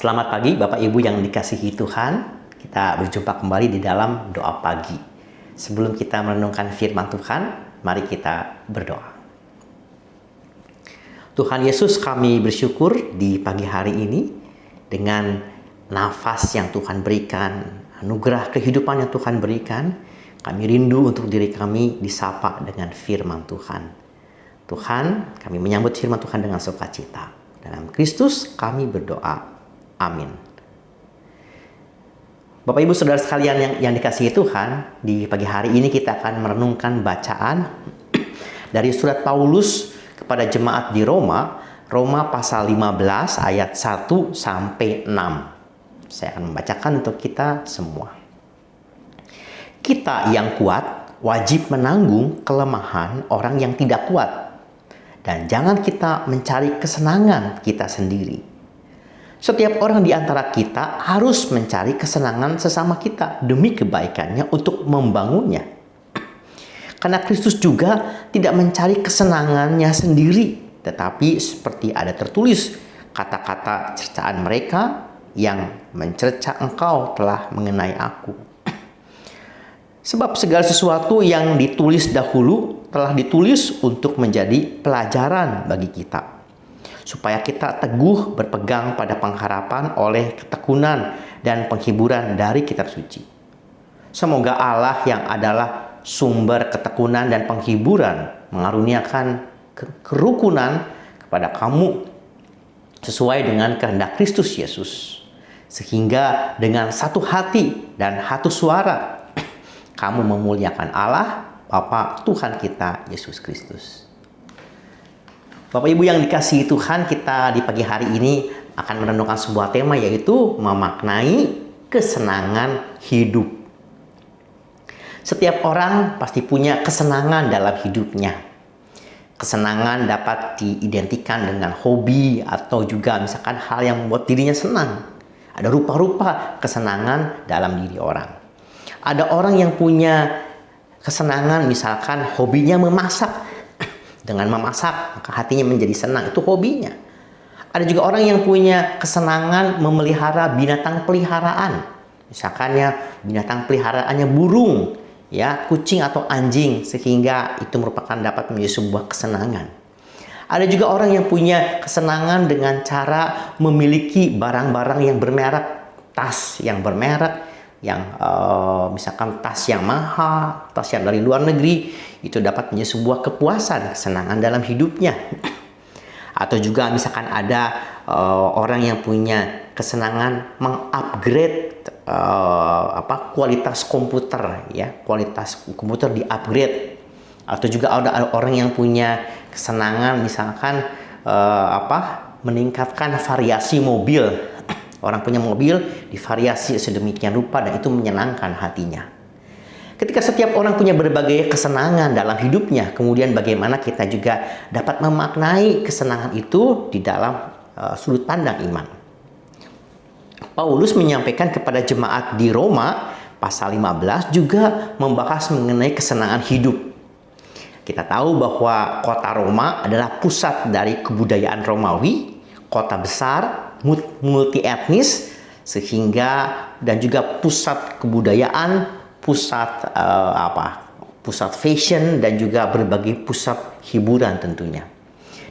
Selamat pagi Bapak Ibu yang dikasihi Tuhan. Kita berjumpa kembali di dalam doa pagi. Sebelum kita merenungkan firman Tuhan, mari kita berdoa. Tuhan Yesus, kami bersyukur di pagi hari ini dengan nafas yang Tuhan berikan, anugerah kehidupan yang Tuhan berikan. Kami rindu untuk diri kami disapa dengan firman Tuhan. Tuhan, kami menyambut firman Tuhan dengan sukacita. Dalam Kristus kami berdoa. Amin. Bapak Ibu Saudara sekalian yang dikasihi Tuhan, di pagi hari ini kita akan merenungkan bacaan dari surat Paulus kepada jemaat di Roma, Roma pasal 15 ayat 1 sampai 6. Saya akan membacakan untuk kita semua. Kita yang kuat wajib menanggung kelemahan orang yang tidak kuat, dan jangan kita mencari kesenangan kita sendiri. Setiap orang di antara kita harus mencari kesenangan sesama kita demi kebaikannya untuk membangunnya. Karena Kristus juga tidak mencari kesenangannya sendiri, tetapi seperti ada tertulis kata-kata cercaan mereka yang mencerca engkau telah mengenai aku. Sebab segala sesuatu yang ditulis dahulu telah ditulis untuk menjadi pelajaran bagi kita, supaya kita teguh berpegang pada pengharapan oleh ketekunan dan penghiburan dari kitab suci. Semoga Allah yang adalah sumber ketekunan dan penghiburan mengaruniakan kerukunan kepada kamu sesuai dengan kehendak Kristus Yesus, sehingga dengan satu hati dan satu suara kamu memuliakan Allah Bapa Tuhan kita Yesus Kristus. Bapak Ibu yang dikasihi Tuhan, kita di pagi hari ini akan merenungkan sebuah tema, yaitu memaknai kesenangan hidup. Setiap orang pasti punya kesenangan dalam hidupnya. Kesenangan dapat diidentikan dengan hobi atau juga misalkan hal yang membuat dirinya senang. Ada rupa-rupa kesenangan dalam diri orang. Ada orang yang punya kesenangan, misalkan hobinya memasak. Dengan memasak, maka hatinya menjadi senang. Itu hobinya. Ada juga orang yang punya kesenangan memelihara binatang peliharaan. Misalkannya binatang peliharaannya burung, ya, kucing atau anjing, sehingga itu merupakan dapat menjadi sebuah kesenangan. Ada juga orang yang punya kesenangan dengan cara memiliki barang-barang yang bermerek, tas yang bermerek, yang misalkan tas yang mahal, tas yang dari luar negeri, itu dapat menjadi sebuah kepuasan, kesenangan dalam hidupnya. Atau juga misalkan ada orang yang punya kesenangan mengupgrade kualitas komputer, ya, kualitas komputer di-upgrade. Atau juga ada orang yang punya kesenangan misalkan meningkatkan variasi mobil. Orang punya mobil divariasi sedemikian rupa dan itu menyenangkan hatinya. Ketika setiap orang punya berbagai kesenangan dalam hidupnya, kemudian bagaimana kita juga dapat memaknai kesenangan itu di dalam sudut pandang iman. Paulus menyampaikan kepada jemaat di Roma pasal 15 juga membahas mengenai kesenangan hidup. Kita tahu bahwa kota Roma adalah pusat dari kebudayaan Romawi, kota besar, multi etnis, sehingga dan juga pusat kebudayaan, pusat pusat fashion, dan juga berbagai pusat hiburan tentunya.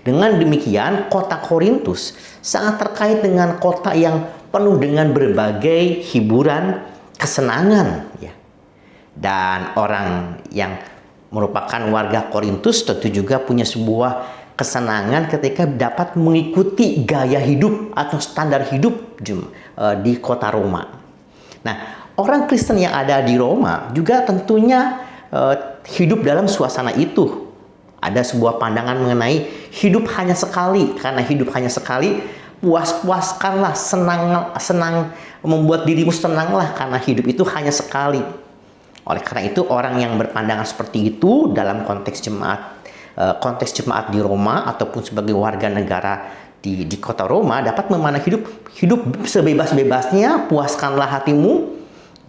Dengan demikian, kota Korintus sangat terkait dengan kota yang penuh dengan berbagai hiburan, kesenangan, ya. Dan orang yang merupakan warga Korintus tentu juga punya sebuah kesenangan ketika dapat mengikuti gaya hidup atau standar hidup di kota Roma. Nah, orang Kristen yang ada di Roma juga tentunya hidup dalam suasana itu. Ada sebuah pandangan mengenai hidup hanya sekali. Karena hidup hanya sekali, puas-puaskanlah, senang, membuat dirimu senanglah karena hidup itu hanya sekali. Oleh karena itu, orang yang berpandangan seperti itu dalam konteks jemaat di Roma ataupun sebagai warga negara di kota Roma dapat memandang hidup sebebas-bebasnya, puaskanlah hatimu.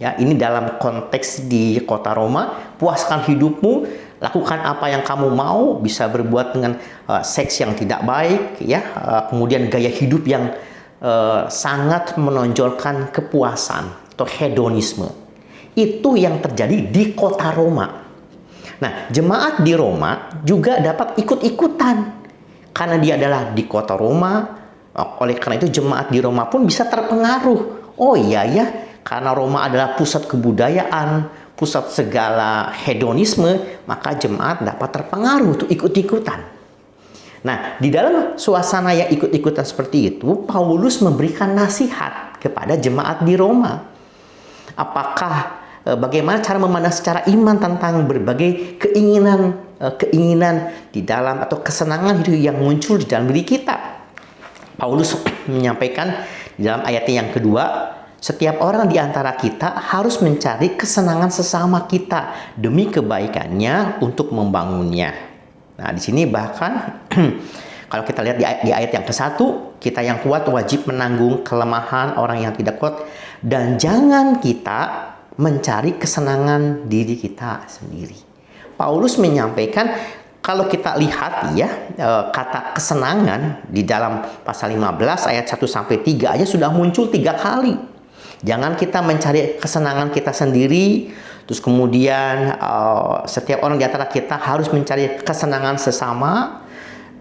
Ya, ini dalam konteks di kota Roma, puaskan hidupmu, lakukan apa yang kamu mau, bisa berbuat dengan seks yang tidak baik, ya, kemudian gaya hidup yang sangat menonjolkan kepuasan atau hedonisme. Itu yang terjadi di kota Roma. Nah, jemaat di Roma juga dapat ikut-ikutan karena dia adalah di kota Roma. Oleh karena itu jemaat di Roma pun bisa terpengaruh. Oh iya ya, karena Roma adalah pusat kebudayaan, pusat segala hedonisme, maka jemaat dapat terpengaruh untuk ikut-ikutan. Nah, di dalam suasana yang ikut-ikutan seperti itu, Paulus memberikan nasihat kepada jemaat di Roma. Apakah bagaimana cara memandang secara iman tentang berbagai keinginan di dalam atau kesenangan hidup yang muncul di dalam diri kita. Paulus menyampaikan di dalam ayatnya yang kedua, setiap orang di antara kita harus mencari kesenangan sesama kita demi kebaikannya untuk membangunnya. Nah, di sini bahkan kalau kita lihat di ayat yang ke-1, kita yang kuat wajib menanggung kelemahan orang yang tidak kuat dan jangan kita mencari kesenangan diri kita sendiri. Paulus menyampaikan kalau kita lihat ya kata kesenangan di dalam pasal 15 ayat 1 sampai 3 aja sudah muncul 3 kali. Jangan kita mencari kesenangan kita sendiri, terus kemudian setiap orang di antara kita harus mencari kesenangan sesama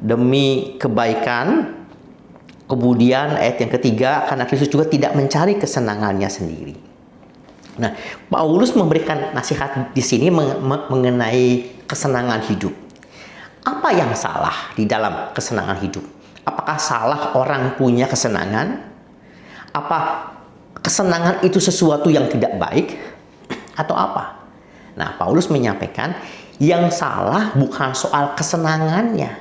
demi kebaikan. Kemudian ayat yang ketiga, karena Kristus juga tidak mencari kesenangannya sendiri. Nah, Paulus memberikan nasihat di sini mengenai kesenangan hidup. Apa yang salah di dalam kesenangan hidup? Apakah salah orang punya kesenangan? Apa kesenangan itu sesuatu yang tidak baik? Atau apa? Nah, Paulus menyampaikan yang salah bukan soal kesenangannya,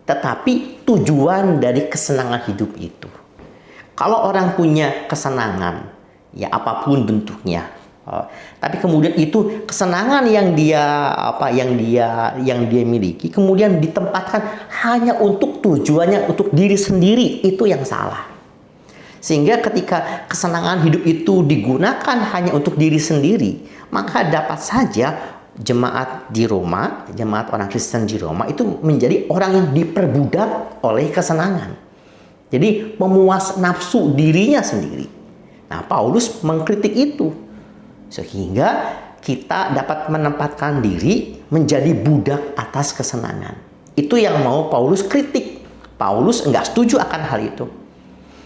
tetapi tujuan dari kesenangan hidup itu. Kalau orang punya kesenangan, ya apapun bentuknya, tapi kemudian itu kesenangan yang dia miliki kemudian ditempatkan hanya untuk tujuannya untuk diri sendiri, itu yang salah. Sehingga ketika kesenangan hidup itu digunakan hanya untuk diri sendiri, maka dapat saja jemaat di Roma, jemaat orang Kristen di Roma itu menjadi orang yang diperbudak oleh kesenangan. Jadi memuas nafsu dirinya sendiri. Nah, Paulus mengkritik itu. Sehingga kita dapat menempatkan diri menjadi budak atas kesenangan. Itu yang mau Paulus kritik. Paulus enggak setuju akan hal itu.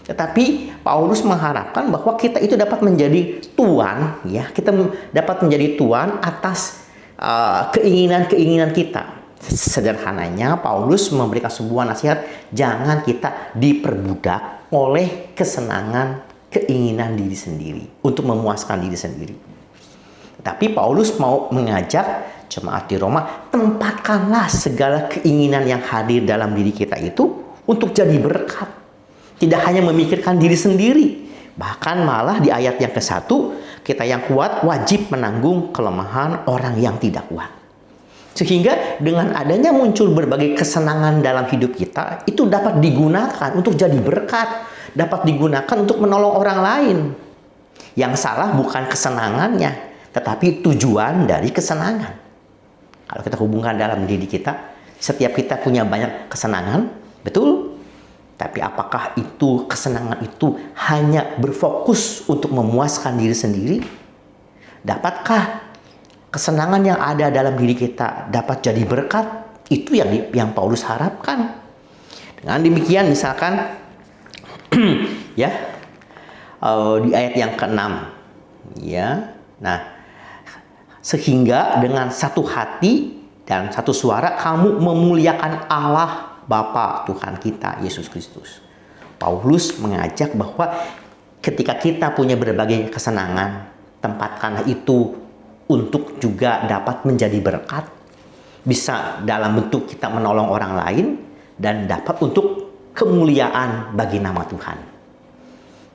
Tetapi Paulus mengharapkan bahwa kita itu dapat menjadi tuan, ya, kita dapat menjadi tuan atas keinginan-keinginan kita. Sederhananya, Paulus memberikan sebuah nasihat, jangan kita diperbudak oleh kesenangan, keinginan diri sendiri, untuk memuaskan diri sendiri. Tapi Paulus mau mengajak jemaat di Roma, tempatkanlah segala keinginan yang hadir dalam diri kita itu untuk jadi berkat. Tidak hanya memikirkan diri sendiri. Bahkan malah di ayat yang ke-1, kita yang kuat wajib menanggung kelemahan orang yang tidak kuat. Sehingga dengan adanya muncul berbagai kesenangan dalam hidup kita, itu dapat digunakan untuk jadi berkat. Dapat digunakan untuk menolong orang lain. Yang salah bukan kesenangannya, tetapi tujuan dari kesenangan. Kalau kita hubungkan dalam diri kita, setiap kita punya banyak kesenangan, betul? Tapi apakah itu kesenangan itu hanya berfokus untuk memuaskan diri sendiri? Dapatkah kesenangan yang ada dalam diri kita dapat jadi berkat? Itu yang Paulus harapkan. Dengan demikian misalkan ya di ayat yang ke-6 ya. Nah, sehingga dengan satu hati dan satu suara kamu memuliakan Allah Bapa Tuhan kita Yesus Kristus. Paulus mengajak bahwa ketika kita punya berbagai kesenangan, tempatkanlah itu untuk juga dapat menjadi berkat. Bisa dalam bentuk kita menolong orang lain dan dapat untuk kemuliaan bagi nama Tuhan.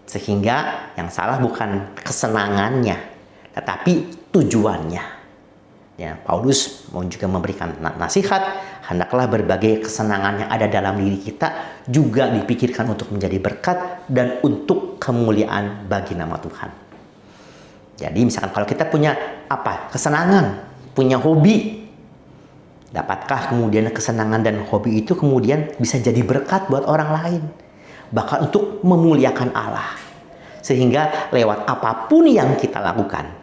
Sehingga yang salah bukan kesenangannya, tetapi tujuannya. Ya, Paulus mau juga memberikan nasihat, hendaklah berbagai kesenangan yang ada dalam diri kita juga dipikirkan untuk menjadi berkat dan untuk kemuliaan bagi nama Tuhan. Jadi misalkan kalau kita punya kesenangan, punya hobi, dapatkah kemudian kesenangan dan hobi itu kemudian bisa jadi berkat buat orang lain? bahkan untuk memuliakan Allah. Sehingga lewat apapun yang kita lakukan,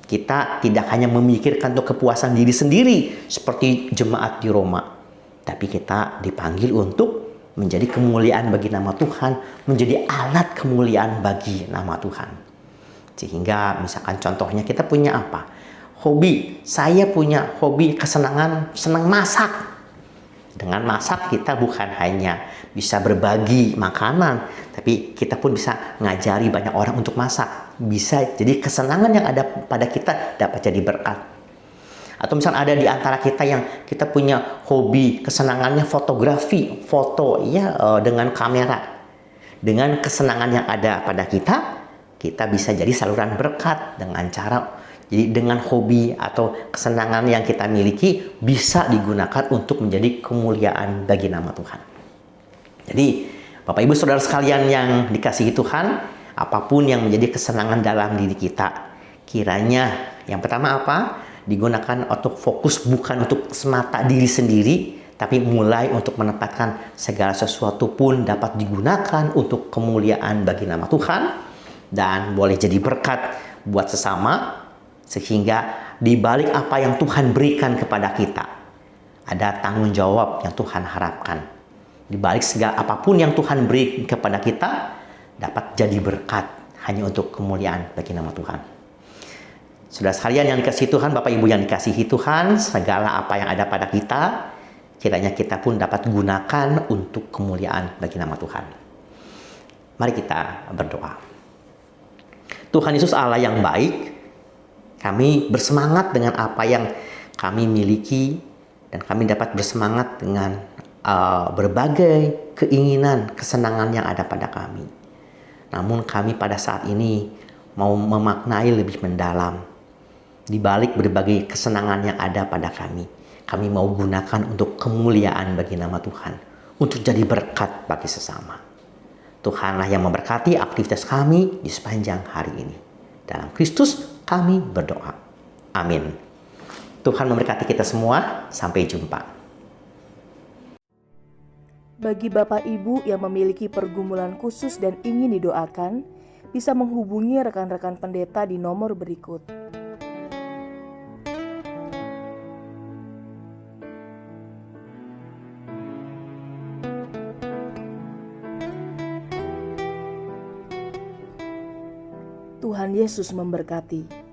kita tidak hanya memikirkan untuk kepuasan diri sendiri seperti jemaat di Roma, tapi kita dipanggil untuk menjadi kemuliaan bagi nama Tuhan, menjadi alat kemuliaan bagi nama Tuhan. Sehingga misalkan contohnya kita punya apa? Hobi. Saya punya hobi kesenangan, senang masak. Dengan masak kita bukan hanya bisa berbagi makanan, tapi kita pun bisa ngajari banyak orang untuk masak. Bisa jadi kesenangan yang ada pada kita dapat jadi berkat. Atau misalnya ada di antara kita yang kita punya hobi kesenangannya fotografi, foto ya dengan kamera. Dengan kesenangan yang ada pada kita bisa jadi saluran berkat dengan cara, jadi dengan hobi atau kesenangan yang kita miliki bisa digunakan untuk menjadi kemuliaan bagi nama Tuhan. Jadi Bapak Ibu Saudara sekalian yang dikasihi Tuhan, apapun yang menjadi kesenangan dalam diri kita, kiranya yang pertama apa? Digunakan untuk fokus bukan untuk semata diri sendiri, tapi mulai untuk menempatkan segala sesuatu pun dapat digunakan untuk kemuliaan bagi nama Tuhan dan boleh jadi berkat buat sesama, sehingga di balik apa yang Tuhan berikan kepada kita ada tanggung jawab yang Tuhan harapkan. Di balik segala apapun yang Tuhan beri kepada kita dapat jadi berkat hanya untuk kemuliaan bagi nama Tuhan. Saudara sekalian yang dikasihi Tuhan, Bapak Ibu yang dikasihi Tuhan, segala apa yang ada pada kita, kiranya kita pun dapat gunakan untuk kemuliaan bagi nama Tuhan. Mari kita berdoa. Tuhan Yesus Allah yang baik, kami bersemangat dengan apa yang kami miliki, dan kami dapat bersemangat dengan berbagai keinginan, kesenangan yang ada pada kami. Namun kami pada saat ini mau memaknai lebih mendalam. Di balik berbagai kesenangan yang ada pada kami mau gunakan untuk kemuliaan bagi nama Tuhan, untuk jadi berkat bagi sesama. Tuhanlah yang memberkati aktivitas kami di sepanjang hari ini. Dalam Kristus kami berdoa. Amin. Tuhan memberkati kita semua. Sampai jumpa. Bagi Bapak Ibu yang memiliki pergumulan khusus dan ingin didoakan, bisa menghubungi rekan-rekan pendeta di nomor berikut. Tuhan Yesus memberkati.